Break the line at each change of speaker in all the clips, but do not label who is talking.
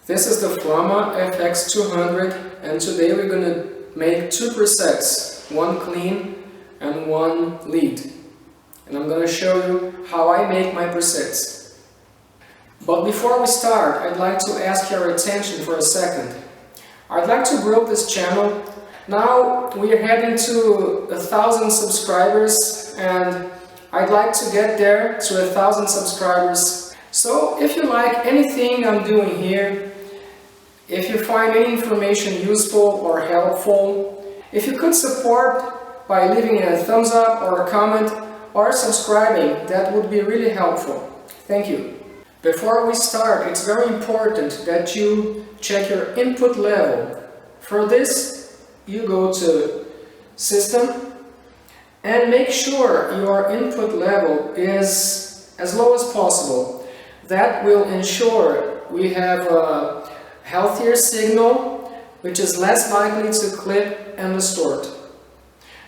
This is the Flamma FX-200 and today we're going to make two presets, one clean and one lead. And I'm going to show you how I make my presets. But before we start, I'd like to ask your attention for a second. I'd like to grow this channel. Now we are heading to 1,000 subscribers and I'd like to get there to 1,000 subscribers. So if you like anything I'm doing here, if you find any information useful or helpful, if you could support by leaving a thumbs up or a comment or subscribing, that would be really helpful. Thank you. Before we start, it's very important that you check your input level. For this, you go to System and make sure your input level is as low as possible. That will ensure we have a healthier signal, which is less likely to clip and distort.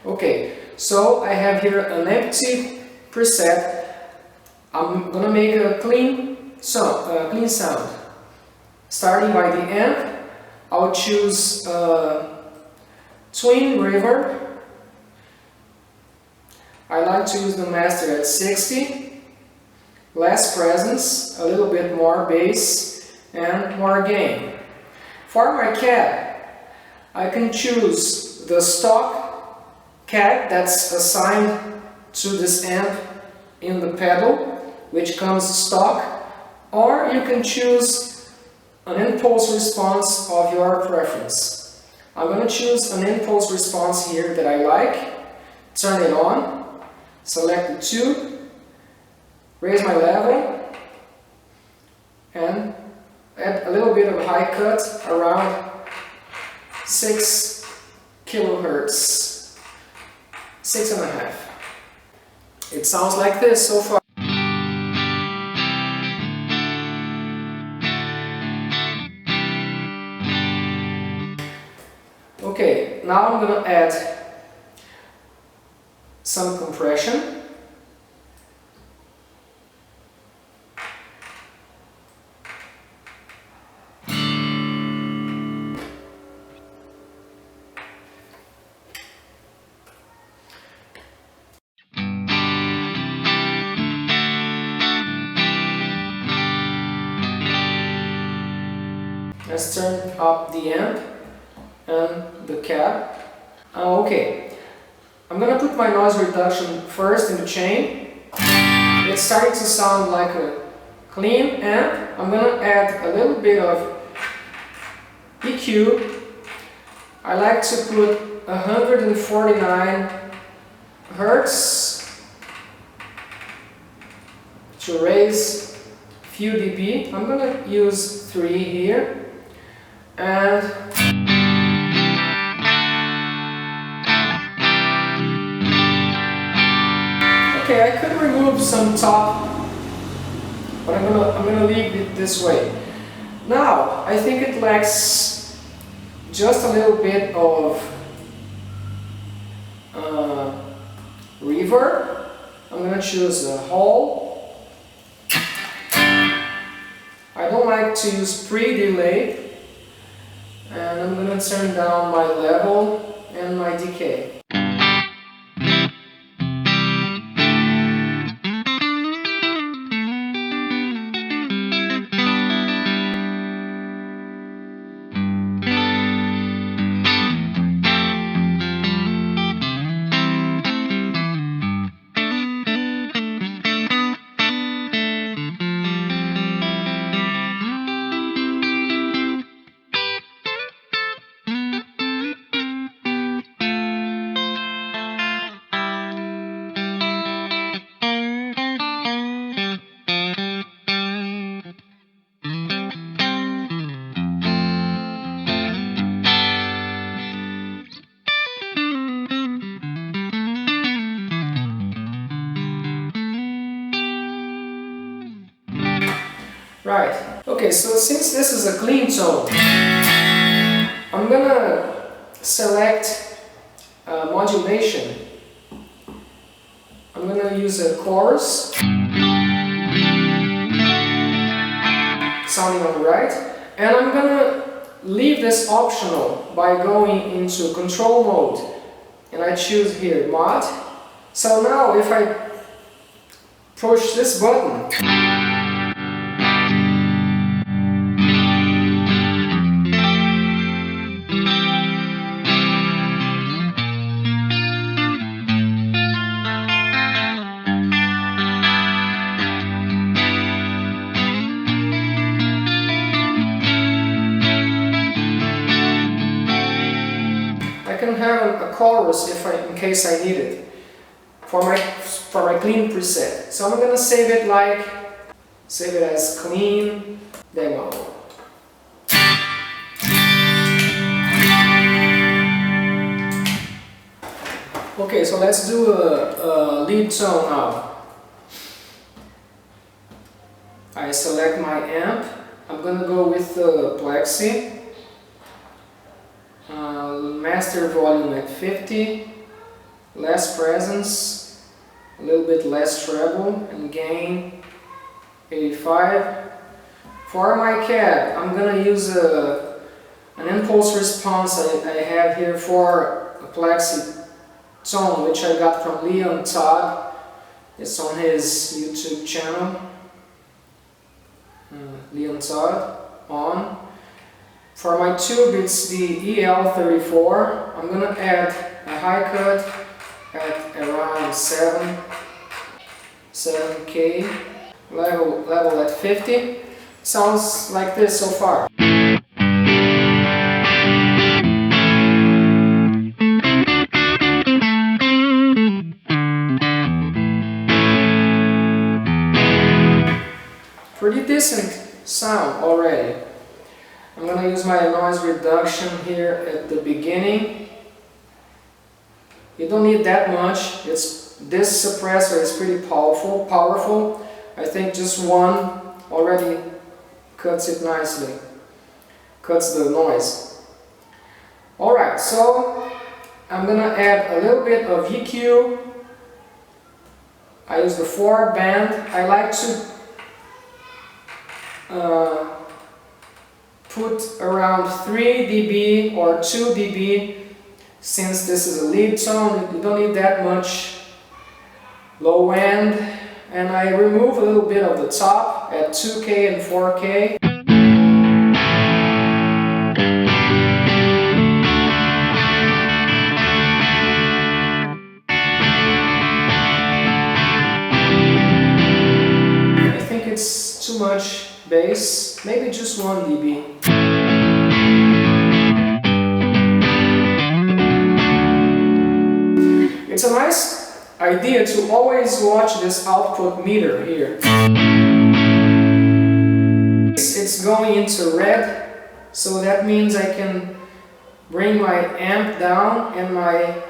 Okay, so I have here an empty preset. I'm gonna make a clean sound. Starting by the amp, I'll choose twin reverb. I like to use the master at 60, less presence, a little bit more bass and more gain. For my cab, I can choose the stock cab that's assigned to this amp in the pedal, which comes stock, or you can choose an impulse response of your preference. I'm going to choose an impulse response here that I like, turn it on, select the 2, raise my level, and add a little bit of high cut around 6 kilohertz, 6.5. It sounds like this so far. Okay, now I'm going to add some compression. Let's turn up the amp and the cab. Okay, I'm gonna put my noise reduction first in the chain. It's starting to sound like a clean amp. I'm gonna add a little bit of EQ. I like to put 149 Hertz to raise a few dB. I'm gonna use 3 here. And okay, I could remove some top, but I'm gonna leave it this way. Now I think it lacks just a little bit of reverb. I'm gonna choose a Hall. I don't like to use pre-delay. And I'm going to turn down my level and my decay. Right, okay, so since this is a clean tone, I'm gonna select modulation. I'm gonna use a chorus. sounding on the right, And I'm gonna leave this optional by going into control mode, and I choose here mod. So now if I push this button, I can have a chorus in case I need it for my clean preset. So I'm gonna save it as clean demo. Okay, so let's do a lead tone now. I select my amp. I'm gonna go with the Plexi. Master volume at 50, less presence, a little bit less treble, and gain 85. For my cab, I'm gonna use an impulse response I have here for a Plexi tone, which I got from Leon Todd. It's on his YouTube channel, Leon Todd on. For my tube, it's the EL34. I'm gonna add a high cut at around 7K, level at 50. Sounds like this so far. Pretty decent sound already. I'm going to use my noise reduction here at the beginning. You don't need that much. This suppressor is pretty powerful. I think just one already cuts it nicely, cuts the noise. Alright, so I'm going to add a little bit of EQ. I use the 4-band. I like to put around 3 dB or 2 dB. Since this is a lead tone, you don't need that much low end. And I remove a little bit of the top at 2K and 4K. I think it's too much bass, maybe just 1 dB. It's a nice idea to always watch this output meter here. It's going into red, so that means I can bring my amp down and my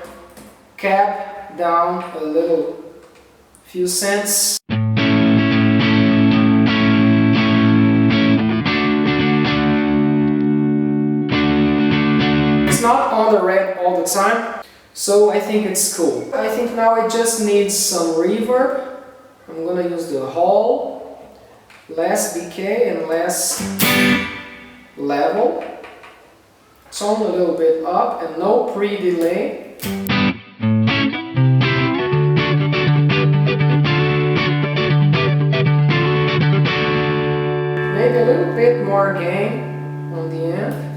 cab down a little, few cents. Not on the red all the time, so I think it's cool. I think now it just needs some reverb. I'm gonna use the Hall, less decay and less level. Tone a little bit up and no pre-delay. Maybe a little bit more gain on the end.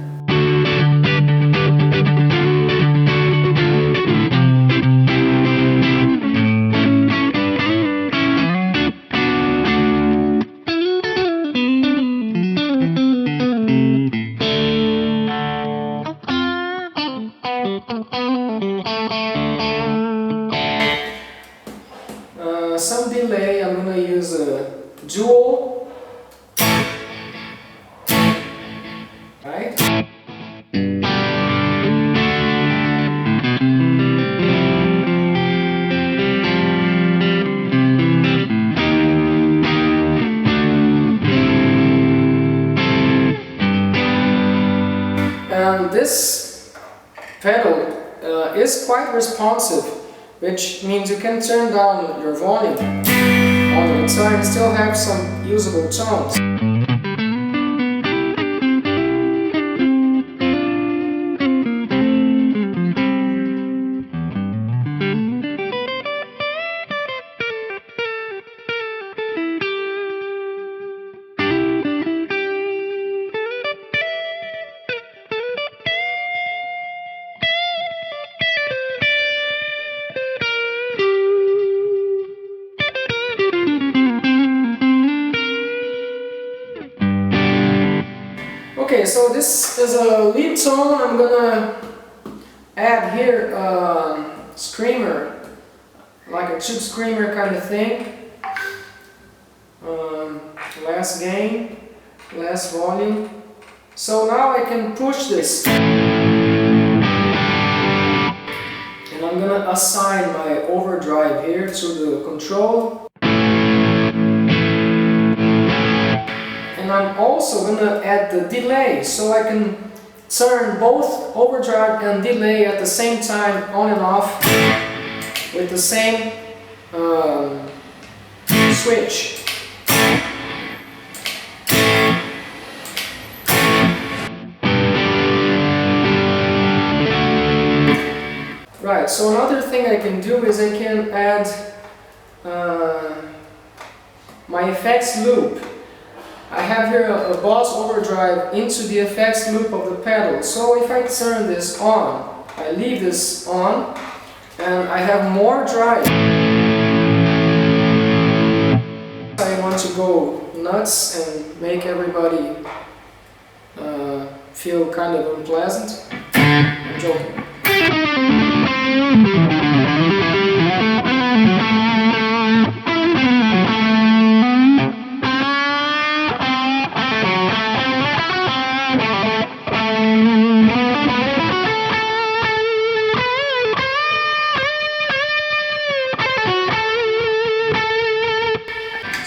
Some delay. I'm going to use a dual, right? And this pedal is quite responsive, which means you can turn down your volume all the time and still have some usable tones. Okay, so this is a lead tone. I'm gonna add here a screamer, like a tube screamer kind of thing. Less gain, less volume. So now I can push this. And I'm gonna assign my overdrive here to the control. And I'm also gonna add the delay, so I can turn both overdrive and delay at the same time on and off with the same switch. Right, so another thing I can do is I can add my effects loop. I have here a boss overdrive into the effects loop of the pedal. So if I turn this on, I leave this on, and I have more drive. I want to go nuts and make everybody feel kind of unpleasant. I'm joking.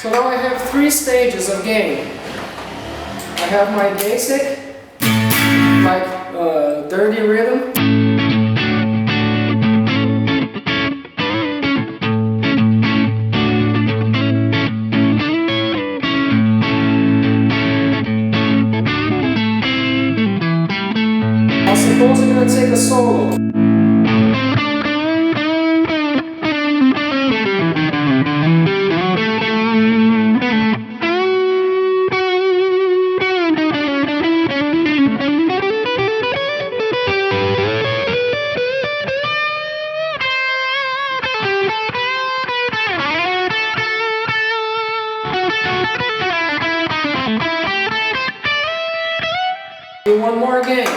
So now I have 3 stages of gain. I have my basic, like dirty rhythm. I suppose I'm going to take a solo. Do one more again.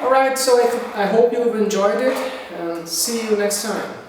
Alright, so I hope you've enjoyed it, and see you next time.